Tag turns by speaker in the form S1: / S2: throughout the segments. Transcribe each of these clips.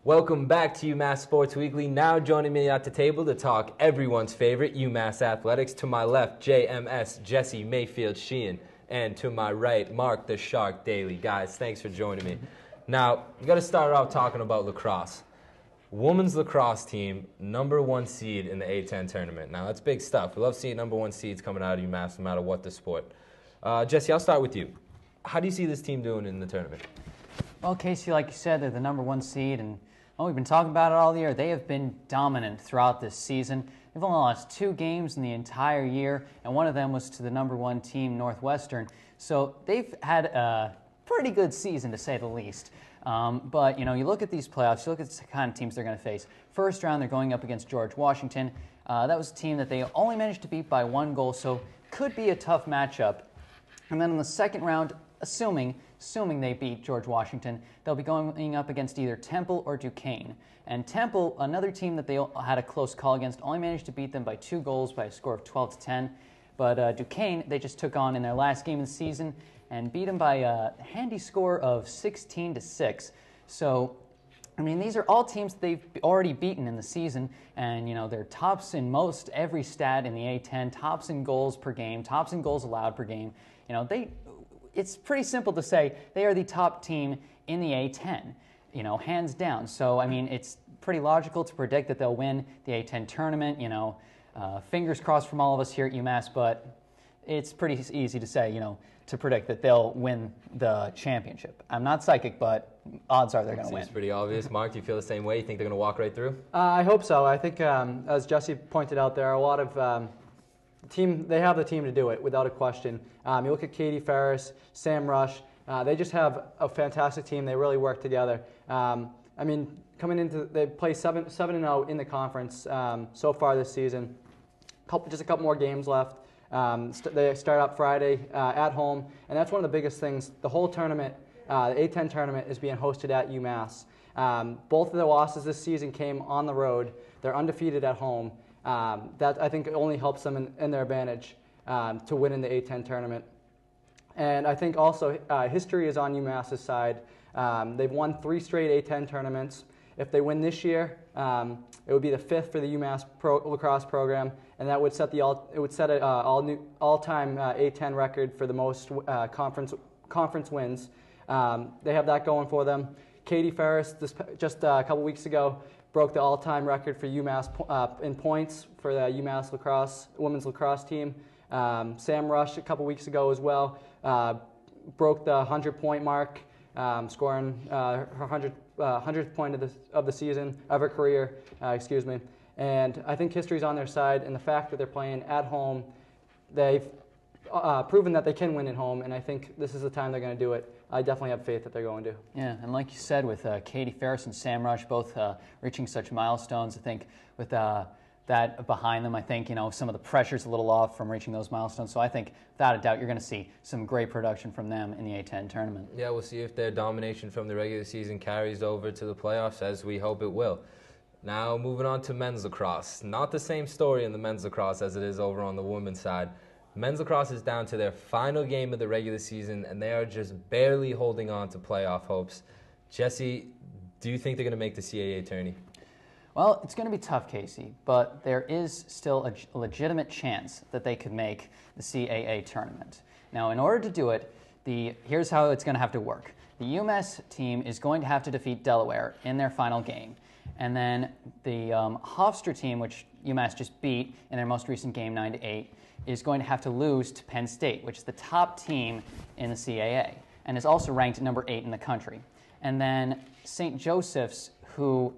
S1: Welcome back to UMass Sports Weekly. Now joining me at the table to talk everyone's favorite UMass Athletics. To my left, JMS Jesse Mayfield-Sheehan, and to my right, Mark the Shark Daly. Guys, thanks for joining me. Now, we got to start off talking about lacrosse. Women's lacrosse team, #1 seed in the A10 tournament. Now, that's big stuff. We love seeing #1 seeds coming out of UMass no matter what the sport. Jesse, I'll start with you. How do you see this team doing in the tournament?
S2: Well, Casey, like you said, they're the #1 seed, and we've been talking about it all year. They have been dominant throughout this season. They've only lost 2 games in the entire year, and one of them was to the #1 team, Northwestern. So they've had a pretty good season, to say the least. But, you look at these playoffs, you look at the kind of teams they're going to face. First round, they're going up against George Washington. That was a team that they only managed to beat by 1 goal, so could be a tough matchup. And then in the second round, assuming they beat George Washington, they'll be going up against either Temple or Duquesne. And Temple, another team that they had a close call against, only managed to beat them by 2 goals by a score of 12-10. But Duquesne, they just took on in their last game of the season and beat them by a handy score of 16-6. So, these are all teams that they've already beaten in the season, and, they're tops in most every stat in the A10, tops in goals per game, tops in goals allowed per game. It's pretty simple to say they are the top team in the A10, hands down. So, it's pretty logical to predict that they'll win the A10 tournament, fingers crossed from all of us here at UMass, but it's pretty easy to say, to predict that they'll win the championship. I'm not psychic, but odds are they're going to win.
S1: Seems pretty obvious. Mark, do you feel the same way? You think they're going to walk right through?
S3: I hope so. I think, as Jesse pointed out, there are a lot of they have the team to do it, without a question. You look at Katie Ferris, Sam Rush. They just have a fantastic team. They really work together. Coming into, they play 7-0 in the conference so far this season. Just a couple more games left. They start up Friday at home, and that's one of the biggest things. The whole tournament, the A10 tournament, is being hosted at UMass. Both of their losses this season came on the road. They're undefeated at home. That, I think, only helps them in their advantage to win in the A10 tournament. And I think also history is on UMass's side. They've won 3 straight A10 tournaments. If they win this year, it would be the 5th for the UMass lacrosse program, and that would set an all-time A10 record for the most conference wins. They have that going for them. Katie Ferris, just a couple weeks ago, broke the all-time record for UMass in points for the UMass women's lacrosse team. Sam Rush, a couple weeks ago as well, broke the 100-point mark, scoring her 100th point of the season, of her career, And I think history's on their side, and the fact that they're playing at home, they've proven that they can win at home, and I think this is the time they're going to do it. I definitely have faith that they're going to.
S2: Yeah, and like you said, with Katie Ferris and Sam Rush both reaching such milestones, I think with that behind them, I think, some of the pressure's a little off from reaching those milestones. So I think, without a doubt, you're going to see some great production from them in the A10 tournament.
S1: Yeah, we'll see if their domination from the regular season carries over to the playoffs, as we hope it will. Now, moving on to men's lacrosse. Not the same story in the men's lacrosse as it is over on the women's side. Men's lacrosse is down to their final game of the regular season, and they are just barely holding on to playoff hopes. Jesse, do you think they're going to make the CAA tourney?
S2: Well, it's going to be tough, Casey, but there is still a legitimate chance that they could make the CAA tournament. Now, in order to do it, here's how it's going to have to work. The UMass team is going to have to defeat Delaware in their final game. And then the Hofstra team, which UMass just beat in their most recent game, 9-8, is going to have to lose to Penn State, which is the top team in the CAA, and is also ranked #8 in the country. And then St. Joseph's, who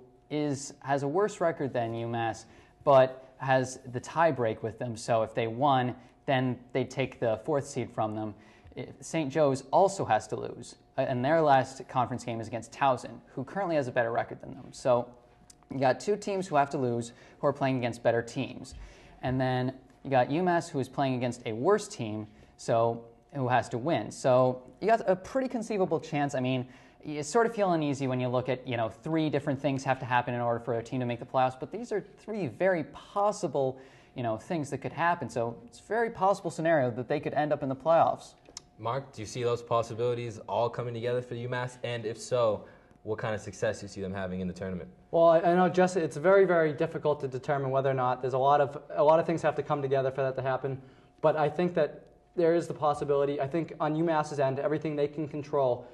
S2: has a worse record than UMass, but has the tie break with them. So if they won, then they'd take the 4th seed from them. St. Joe's also has to lose, and their last conference game is against Towson, who currently has a better record than them. So you got 2 teams who have to lose, who are playing against better teams. And then you got UMass, who is playing against a worse team, who has to win. So you got a pretty conceivable chance. You sort of feel uneasy when you look at, 3 different things have to happen in order for a team to make the playoffs, but these are 3 very possible, things that could happen. So it's a very possible scenario that they could end up in the playoffs.
S1: Mark, do you see those possibilities all coming together for UMass? And if so, what kind of success you see them having in the tournament.
S3: Well, I know, Jesse, it's very, very difficult to determine whether or not there's a lot of things have to come together for that to happen. But I think that there is the possibility. I think on UMass's end, everything they can control,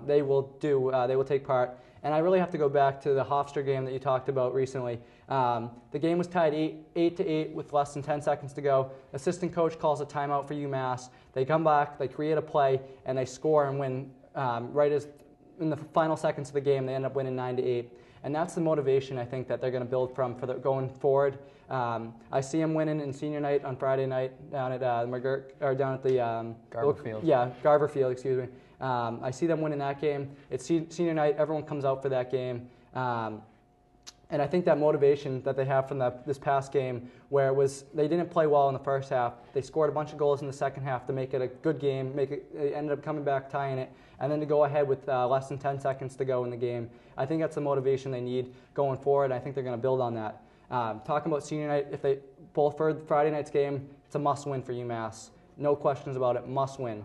S3: they will do. They will take part. And I really have to go back to the Hofstra game that you talked about recently. The game was tied 8-8 with less than 10 seconds to go. Assistant coach calls a timeout for UMass. They come back, they create a play, and they score and win right as in the final seconds of the game. They end up winning 9-8. And that's the motivation I think that they're going to build from for going forward. I see them winning in senior night on Friday night down at down at the
S2: Garver Field.
S3: Yeah, Garver Field. Excuse me. I see them winning that game. It's senior night. Everyone comes out for that game. And I think that motivation that they have from this past game, where it was they didn't play well in the first half, they scored a bunch of goals in the second half to make it a good game. They ended up coming back, tying it, and then to go ahead with less than 10 seconds to go in the game. I think that's the motivation they need going forward. And I think they're going to build on that. Talking about senior night, if they both for Friday night's game, it's a must-win for UMass. No questions about it. Must win.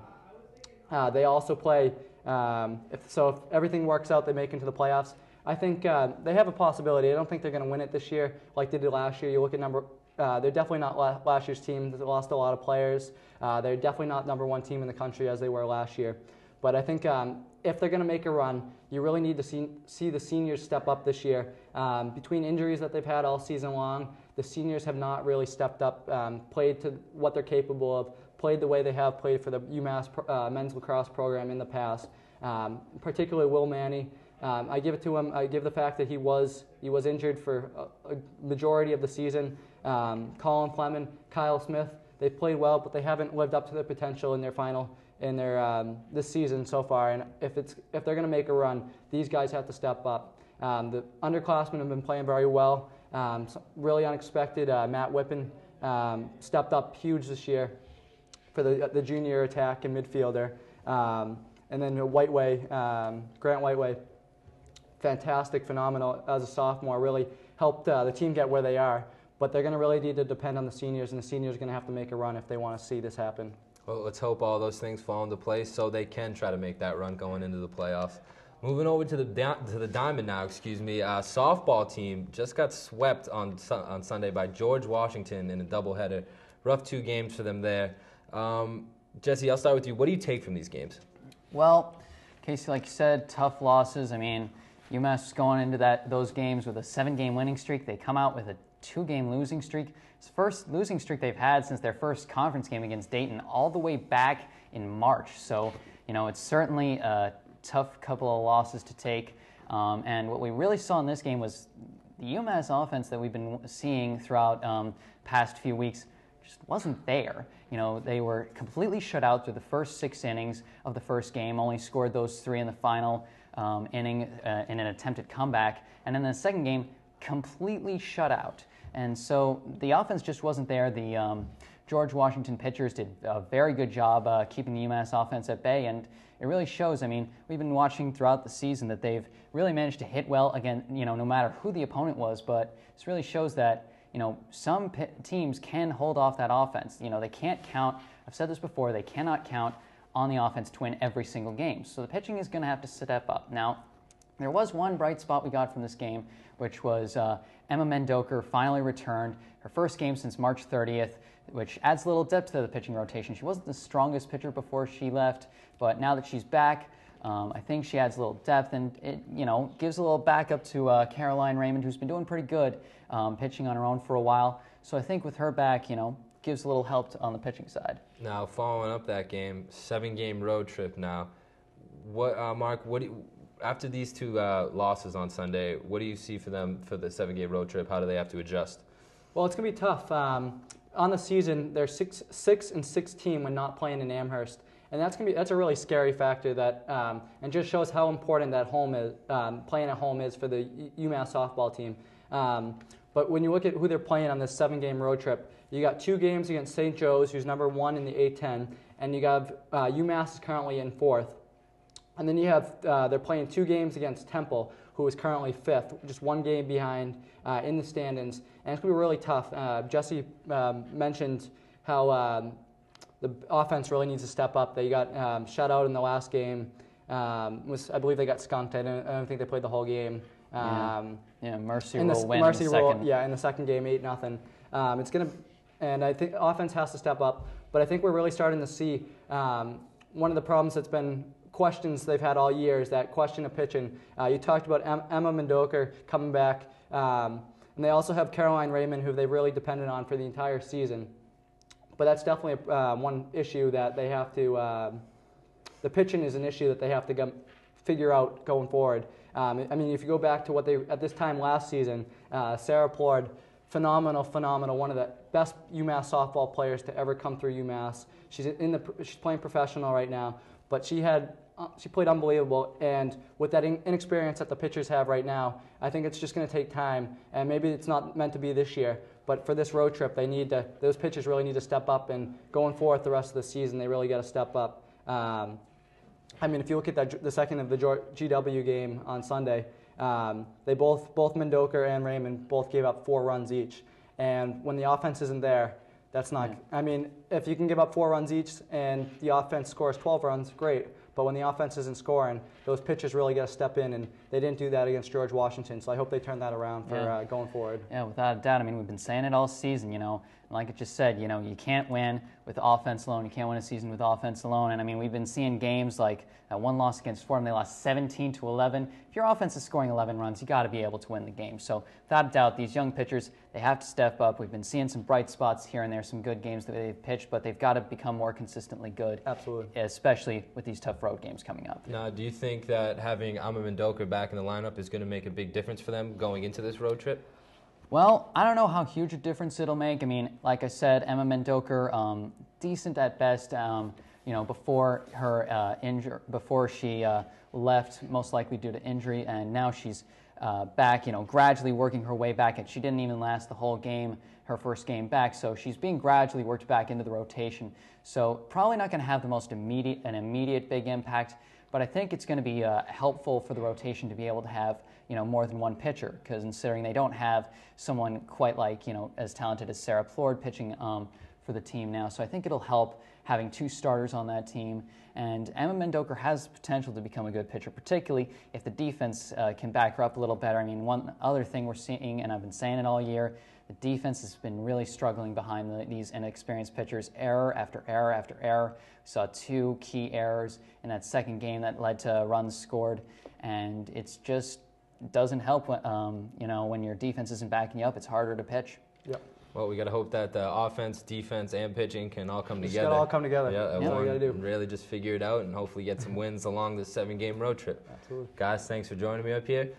S3: They also play. If everything works out, they make it into the playoffs. I think they have a possibility. I don't think they're going to win it this year like they did last year. You look at they're definitely not last year's team. They lost a lot of players. They're definitely not #1 team in the country as they were last year. But I think if they're going to make a run, you really need to see the seniors step up this year. Between injuries that they've had all season long, the seniors have not really stepped up, played to what they're capable of, played the way they have played for the UMass men's lacrosse program in the past. Particularly Will Manny. I give it to him. I give the fact that he was injured for a majority of the season. Colin Fleming, Kyle Smith, they've played well, but they haven't lived up to their potential in their this season so far. And if they're going to make a run, these guys have to step up. The underclassmen have been playing very well. Really unexpected. Matt Whippen stepped up huge this year for the junior attack and midfielder. And then Grant Whiteway, fantastic, phenomenal as a sophomore, really helped the team get where they are. But they're going to really need to depend on the seniors, and the seniors are going to have to make a run if they want to see this happen.
S1: Well, let's hope all those things fall into place so they can try to make that run going into the playoffs. Moving over to the Diamond now, softball team just got swept on Sunday by George Washington in a doubleheader. Rough 2 games for them there. Jesse, I'll start with you. What do you take from these games?
S2: Well, Casey, like you said, tough losses. I mean, UMass is going into those games with a 7-game winning streak. They come out with a 2-game losing streak. It's the first losing streak they've had since their first conference game against Dayton, all the way back in March. So, it's certainly a tough couple of losses to take. And what we really saw in this game was the UMass offense that we've been seeing throughout past few weeks just wasn't there. They were completely shut out through the first 6 innings of the first game, only scored those 3 in the final inning in an attempted comeback. And in the second game, completely shut out. And so the offense just wasn't there. The George Washington pitchers did a very good job keeping the UMass offense at bay, and it really shows. I mean, we've been watching throughout the season that they've really managed to hit well, again, no matter who the opponent was, but this really shows that some teams can hold off that offense. They can't count, I've said this before, they cannot count on the offense to win every single game. So the pitching is going to have to step up. Now, there was one bright spot we got from this game, which was Emma Mendoker finally returned, her first game since March 30th, which adds a little depth to the pitching rotation. She wasn't the strongest pitcher before she left, but now that she's back, I think she adds a little depth, and it gives a little backup to Caroline Raymond, who's been doing pretty good pitching on her own for a while. So I think with her back, gives a little help on the pitching side.
S1: Now, following up that game, 7-game road trip now. Mark, after these 2 losses on Sunday, what do you see for them for the 7-game road trip? How do they have to adjust?
S3: Well, it's going to be tough. On the season, they're 6-16 when not playing in Amherst. And that's a really scary factor that and just shows how important that home is, playing at home is for the UMass softball team. But when you look at who they're playing on this 7-game road trip, you got 2 games against St. Joe's, who's #1 in the A10, and you got UMass is currently in 4th. And then you have they're playing 2 games against Temple, who is currently 5th, just 1 game behind in the standings. And it's going to be really tough. Jesse mentioned how the offense really needs to step up. They got shut out in the last game. I believe they got skunked. I don't think they played the whole game.
S2: Mercy Rule win in the second.
S3: In the second game, 8-0. And I think offense has to step up. But I think we're really starting to see one of the problems that's been questions they've had all year is that question of pitching. You talked about Emma Mendoker coming back, and they also have Caroline Raymond, who they've really depended on for the entire season. But that's definitely one issue that they have to. The pitching is an issue that they have to figure out going forward. I mean, if you go back to what they at this time last season, Sarah Plord, phenomenal, one of the best UMass softball players to ever come through UMass. She's playing professional right now, but she played unbelievable. And with that inexperience that the pitchers have right now, I think it's just going to take time. And maybe it's not meant to be this year, but for this road trip, those pitchers really need to step up. And going forward the rest of the season, they really got to step up. I mean, if you look at the second of the GW game on Sunday, they both Mendoker and Raymond both gave up 4 runs each. And when the offense isn't there, that's not. Yeah. I mean, if you can give up 4 runs each and the offense scores 12 runs, great. But when the offense isn't scoring, those pitchers really got to step in, and they didn't do that against George Washington. So I hope they turn that around for going forward.
S2: Yeah, without a doubt. I mean, we've been saying it all season, Like I just said, you can't win with offense alone. You can't win a season with offense alone. And I mean, we've been seeing games like that one loss against Fordham. They lost 17-11. If your offense is scoring 11 runs, you got to be able to win the game. So without a doubt, these young pitchers, they have to step up. We've been seeing some bright spots here and there, some good games that they've pitched, but they've got to become more consistently good.
S3: Absolutely.
S2: Especially with these tough road games coming up.
S1: Now, do you think that having Amma Mendoka back in the lineup is going to make a big difference for them going into this road trip?
S2: Well, I don't know how huge a difference it'll make. I mean, like I said, Emma Mendoker, decent at best. Before her before she left, most likely due to injury, and now she's back. Gradually working her way back. And she didn't even last the whole game, her first game back. So she's being gradually worked back into the rotation. So probably not going to have the most immediate big impact. But I think it's going to be helpful for the rotation to be able to have more than one pitcher, because considering they don't have someone quite like as talented as Sarah Plord pitching for the team now. So I think it'll help having 2 starters on that team. And Emma Mendoker has potential to become a good pitcher, particularly if the defense can back her up a little better. I mean, one other thing we're seeing, and I've been saying it all year, the defense has been really struggling behind these inexperienced pitchers, error after error after error. We saw 2 key errors in that second game that led to runs scored, and it's just doesn't help when your defense isn't backing you up. It's harder to pitch.
S3: Yep.
S1: Well, we got to hope that the offense, defense, and pitching can all come together.
S3: It's got to all come together.
S1: Yeah,
S3: that's what we got to do.
S1: Really just figure it out and hopefully get some wins along this 7-game road trip.
S3: Absolutely.
S1: Guys, thanks for joining me up here.